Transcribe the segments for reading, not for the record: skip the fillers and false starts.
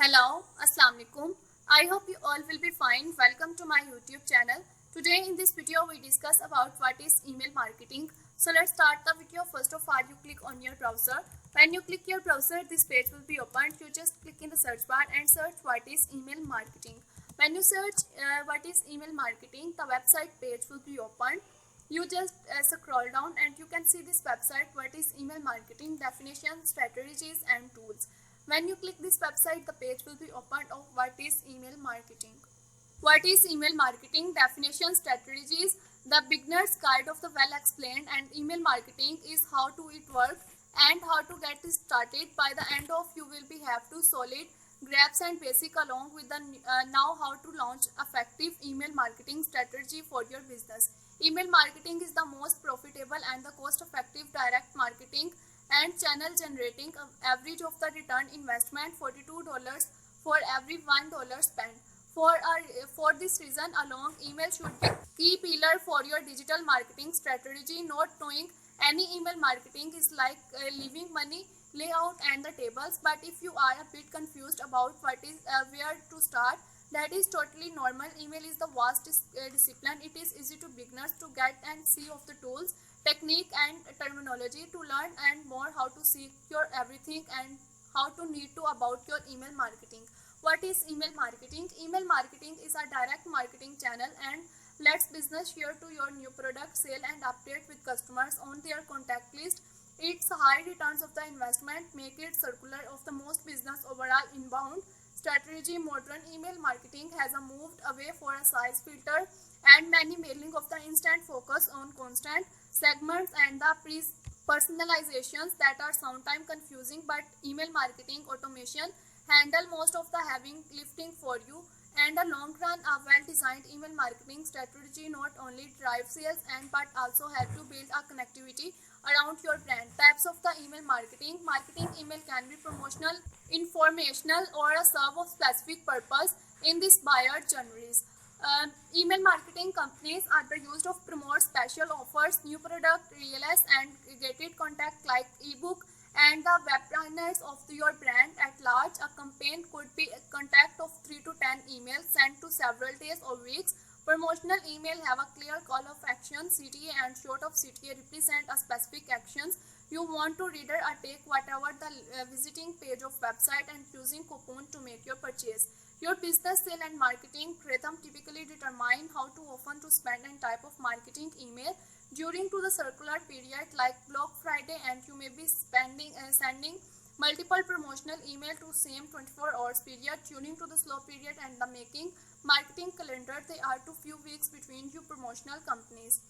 Hello, Assalamu alaikum. I hope you all will be fine. Welcome to my YouTube channel. Today in this video we discuss about what is email marketing. So let's start the video. First of all, you click on your browser. When you click your browser, this page will be opened. You just click in the search bar and search what is email marketing. When you search what is email marketing, the website page will be opened. You just scroll down and you can see this website, what is email marketing, definition, strategies and tools. When you click this website, the page will be opened of what is email marketing. What is email marketing? Definition, strategies, the beginner's guide of the well explained, and email marketing is how to it work and how to get it started. By the end of you will be have to solid grasp and basic along with the now how to launch effective email marketing strategy for your business. Email marketing is the most profitable and the cost effective direct marketing and channel generating average of the return investment $42 for every $1 spent. For this reason alone, email should be key pillar for your digital marketing strategy. Not knowing any email marketing is like leaving money layout and the tables. But if you are a bit confused about what is where to start, that is totally normal. Email is the vast discipline. It is easy to beginners to get and see of the tools, technique and terminology to learn and more how to secure everything and how to need to about your email marketing. What is email marketing? Email marketing is a direct marketing channel and lets business share to your new product, sale and update with customers on their contact list. Its high returns of the investment make it circular of the most business overall inbound strategy. Modern email marketing has moved away for a size filter and many mailing of the instant focus on constant segments and the personalizations that are sometimes confusing, but email marketing automation handle most of the heavy lifting for you. And a long run, a well-designed email marketing strategy not only drive sales and but also help to build a connectivity around your brand. Types of the email marketing. Marketing email can be promotional, informational, or a serve of specific purpose in this buyer journeys. Email marketing companies are the used of promote special offers, new product, realize and gated contact like ebook and the web runners of your brand at large. A campaign could be a contact of 3 to 10 emails sent to several days or weeks. Promotional email have a clear call of action. CTA and short of CTA represent a specific actions you want to reader or take whatever the visiting page of website and choosing coupon to make your purchase. Your business sale and marketing rhythm typically determine how to often to spend and type of marketing email during to the circular period like Black Friday, and you may be sending multiple promotional email to same 24 hours period. During to the slow period and the making marketing calendar, they are too few weeks between you promotional companies.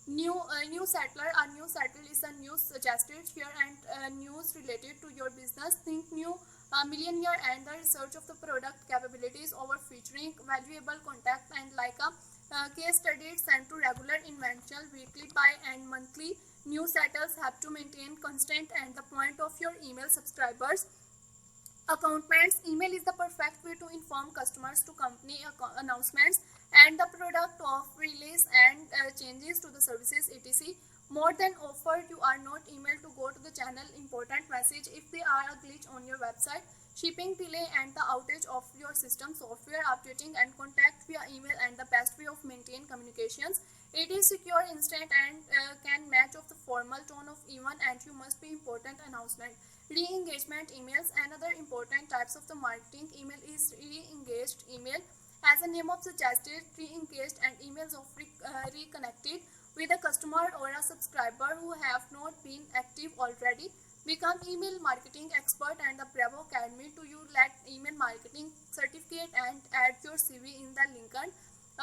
New settler. A new settle is a news suggested share and news related to your business. Think new millionaire and the research of the product capabilities over featuring valuable contact and like a case studies sent to regular inventional weekly by and monthly newsletters have to maintain constant and the point of your email subscribers. Accountments. Email is the perfect way to inform customers to company announcements and the product of release and changes to the services etc. More than offer, you are not email to go to the channel important message if they are a glitch on your website, shipping delay and the outage of your system, software updating and contact via email and the best way of maintain communications. It is secure, instant and can match of the formal tone of even and you must be important announcement. Re-engagement emails. Another important types of the marketing email is re-engaged email. As the name of suggested, re-engaged and emails of reconnected with a customer or a subscriber who have not been active already. Become email marketing expert and the Bravo Academy to you let email marketing certificate and add your CV in the Lincoln.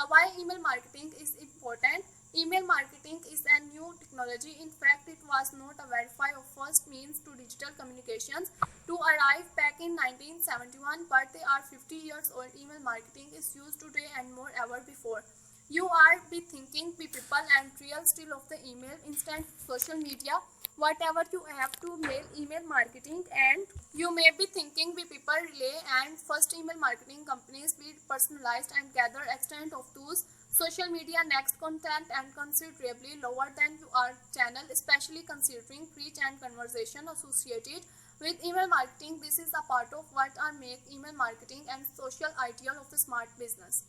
Why email marketing is important? Email marketing is a new technology. In fact, it was not a verify of first means to digital communications to arrive back in 1971, but they are 50 years old. Email marketing is used today and more ever before. You are be thinking be people and real still of the email, instant social media, whatever you have to mail email marketing, and you may be thinking be people relay and first email marketing companies be personalized and gather extent of those social media next content and considerably lower than your channel, especially considering reach and conversation associated With email marketing, this is a part of what are make email marketing and social ideal of a smart business.